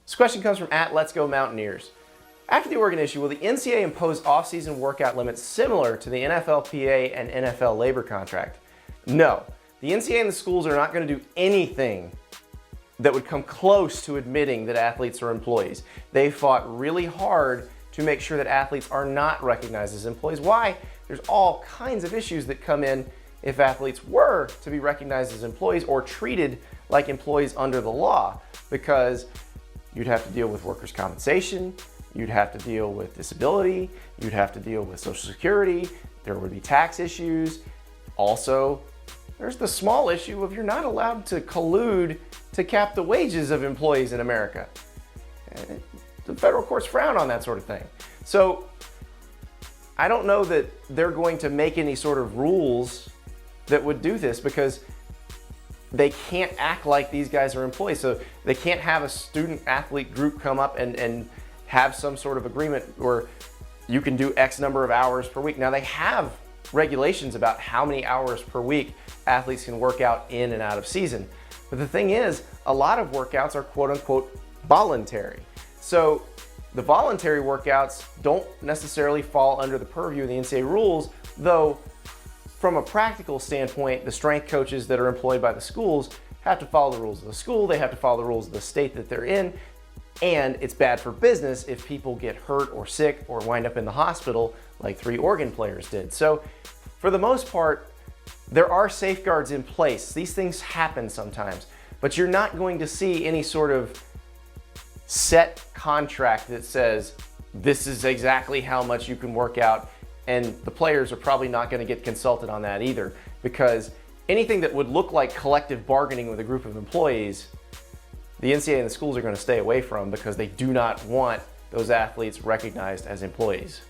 This question comes from @Let'sGoMountaineers. After the Oregon issue, will the NCAA impose off-season workout limits similar to the NFLPA and NFL labor contract? No. The NCAA and the schools are not going to do anything that would come close to admitting that athletes are employees. They fought really hard to make sure that athletes are not recognized as employees. Why? There's all kinds of issues that come in if athletes were to be recognized as employees or treated like employees under the law, because you'd have to deal with workers' compensation, you'd have to deal with disability, you'd have to deal with Social Security, there would be tax issues. Also, there's the small issue of you're not allowed to collude to cap the wages of employees in America. The federal courts frown on that sort of thing. So I don't know that they're going to make any sort of rules that would do this, because they can't act like these guys are employees. So they can't have a student athlete group come up and have some sort of agreement where you can do X number of hours per week. Now they have regulations about how many hours per week athletes can work out in and out of season. But the thing is, a lot of workouts are quote unquote voluntary. So the voluntary workouts don't necessarily fall under the purview of the NCAA rules, though from a practical standpoint, the strength coaches that are employed by the schools have to follow the rules of the school, they have to follow the rules of the state that they're in, and it's bad for business if people get hurt or sick or wind up in the hospital like 3 Oregon players did. So for the most part, there are safeguards in place. These things happen sometimes, but you're not going to see any sort of set contract that says this is exactly how much you can work out, and the players are probably not going to get consulted on that either, because anything that would look like collective bargaining with a group of employees, the NCAA and the schools are going to stay away from, because they do not want those athletes recognized as employees.